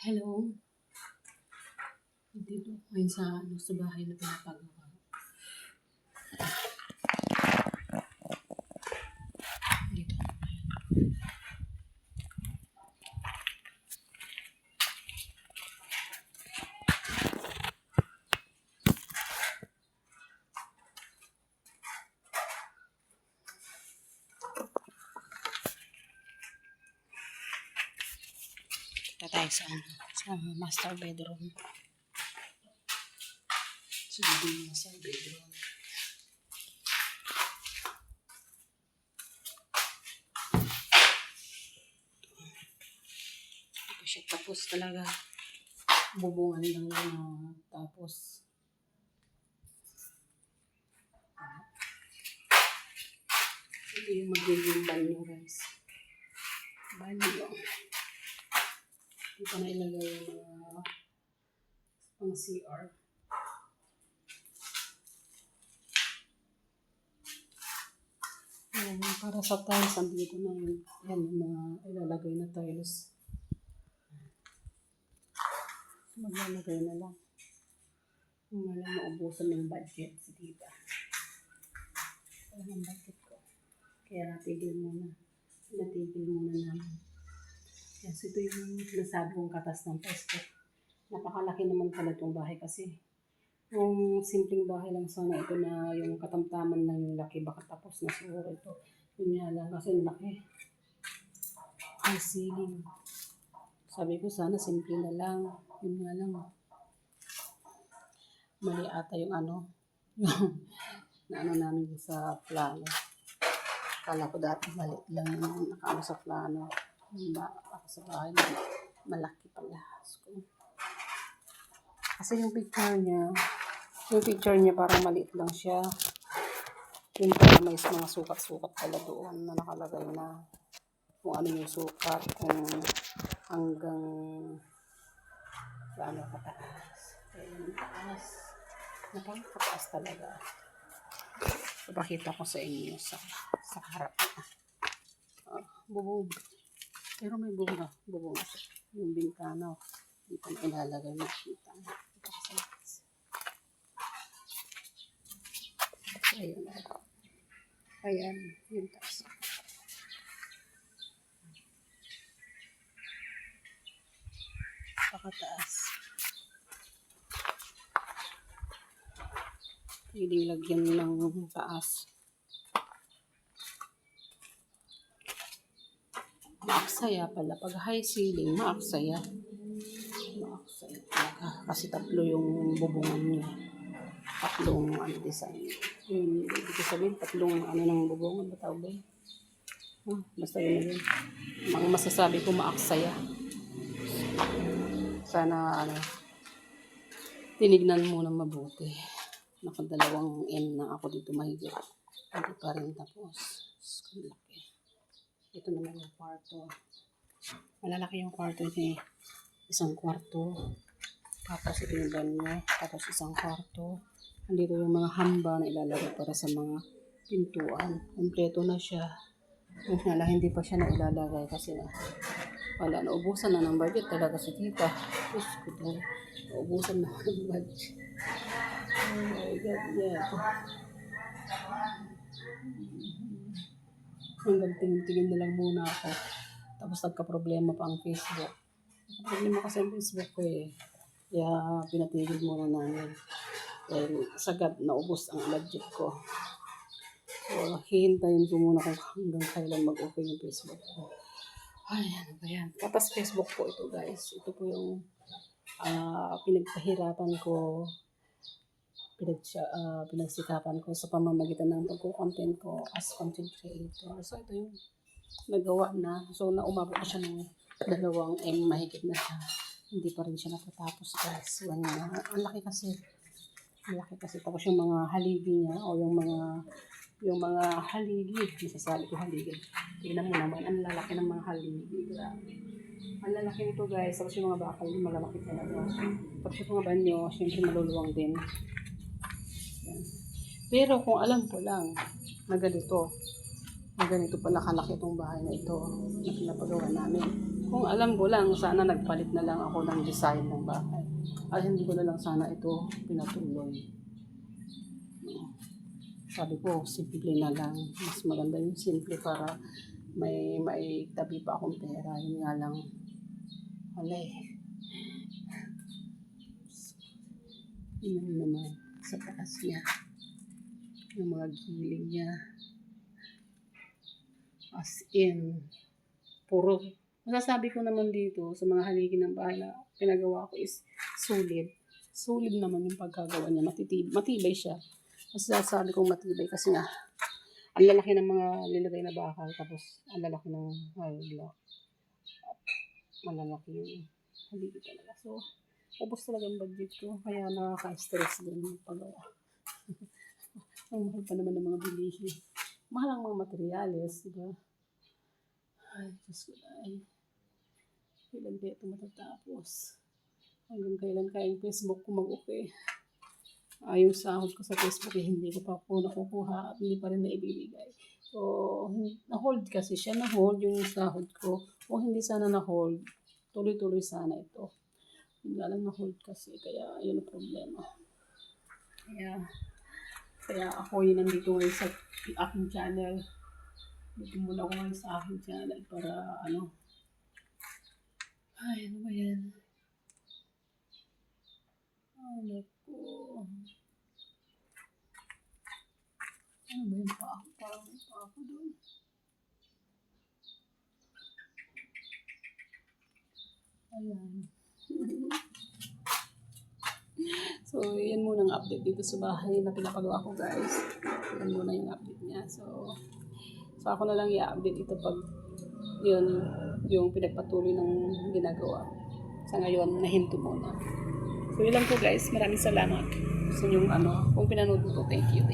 Hello. Dito ngayon sa bahay na pinapagawa. Dito. Dito tayo sa master bedroom. So, dito yung master bedroom. Ito siya tapos talaga. Bubungan lang na tapos. Ito yung magiging banyo, guys. Banyo. Dito na ilagay yung pang CR. Para sa tiles, andito na yun. Yan, na ilalagay na tiles. Maglalagay na lang. Kung wala maubusan ng budget si tita. Wala ng budget ko. Kaya natigil muna. Natigil muna namin. Yes, ito yung nasabi kong katas ng pesto. Napakalaki naman pala itong bahay kasi. Kung simpleng bahay lang sana ito na yung katamtaman lang yung laki, baka tapos na siguro ito. Yun nga lang kasi laki. Ang ceiling. Sabi ko sana simple na lang. Yun nga lang. Mali ata yung na namin sa plano. Kala ko dati mali lang yung nakaano sa plano. Ako sa bahay malaki pala. Kasi yung picture niya parang maliit lang siya. Yung pala may mga sukat-sukat pala doon na nakalagay na kung ano yung sukat, kung hanggang gaano kataas. Kaya yung taas, napakataas talaga. Ipakita ko sa inyo sa harap na. Bubong. Pero may bubong siya. Yung bintana, dito na ilalagay yung bintana. Ayun. Ayan, yung taas. Pakataas. Pwedeng lagyan ng taas. Maaksaya pala. Pag high ceiling, maaksaya. Maaksaya talaga. Kasi tatlo yung bubungan niya. Tatlong design. Yung ibig sabihin, tatlong ng bubungan. Ba tawag ba yun? Basta yun yun. Ang masasabi ko, maaksaya. Sana, tinignan muna mabuti. Nakadalawang M na ako dito mahigit. Hindi pa rin tapos. Laki. Ito naman yung kwarto. Malalaki yung kwarto niya. Isang kwarto. Tapos ito yung banyo. Tapos isang kwarto. Andito yung mga hamba na ilalagay para sa mga pintuan. Kompleto na siya. Kung hindi pa siya na ilalagay kasi wala, naubusan na ng budget talaga si tita. Diyos ko po. Naubusan na ng budget. Oh my God, yeah. Hanggang tingin na lang muna ako. Tapos nagka-problema pa ang Facebook. Nagka-problema kasi ang Facebook ko eh. Kaya pinatigil muna namin. Dahil sagad naubos ang budget ko. So, hihintayin ko muna kung hanggang kailan mag-okay yung Facebook ko. Ay, ano ba yan? Katas Facebook po ito, guys. Ito po yung pinagpahirapan ko, pinagsikapan ko sa pamamagitan ng pagko-content ko as content creator. So, ito yung nagawa na. So, naumabot na siya ng 2M, mahigit na siya. Hindi pa rin siya natatapos, guys. Ang laki kasi. Ang laki kasi. Tapos yung mga haligi niya o yung mga haligi, masasabi ko haligi. Tingnan mo naman, ang lalaki ng mga haligi. Grabe. Ang lalaki nito, guys. Tapos yung mga bakal, malalaki talaga. Tapos yung mga banyo, syempre maluluwang din. Yan. Pero kung alam ko lang na ganito, ganito pala kalaki itong bahay na ito na pinapagawa namin. Kung alam ko lang, sana nagpalit na lang ako ng design ng bahay. Ay, hindi ko na lang sana ito pinatuloy. No. Sabi ko, simple na lang. Mas maganda yung simple para may tabi pa akong pera. Yun nga lang, wala eh. Yun naman, sa taas niya. Yung mga gilid niya. As in, puro. Masasabi ko naman dito sa mga haligi ng bahay na pinagawa ko is solid. Solid naman yung pagkagawa niya. Matibay siya. Masasabi kong matibay kasi nga, ang lalaki ng mga nilagay na bakal. Tapos, ang lalaki ng block. Malalaki yung haligi talaga. So, ubos talaga ang budget ko. Kaya nakaka-stress din yung paggawa. Ang mahal pa naman ng mga bilihin. Mahal ang mga materyales, di ba? Ay, Diyos ko ay. Kailan kaya ito matatapos? Hanggang kailan kaya yung Facebook ko mag-okay? Yung sahod ko sa Facebook hindi ko pa po nakukuha at hindi pa rin naibibigay. So, na-hold kasi siya. Na-hold yung sahod ko. O hindi sana na-hold. Tuloy-tuloy sana ito. Hindi lang na-hold kasi. Kaya, yun ang problema. Kaya ako yun nandito ngayon sa aking channel. Dito muna ako ngayon sa aking channel para ay, ano ba yan? Ano ko? Ano ba yung pa ako? Parang may pa ako doon. Ayan. So, yan muna ang update dito sa bahay na pinapagawa ko, guys. Yan muna yung update niya. So ako na lang i-update ito pag yun, yung pinagpatuloy ng ginagawa. Sa ngayon, nahinto muna. So, yun lang po, guys. Maraming salamat sa inyong kung pinanood mo to. Thank you.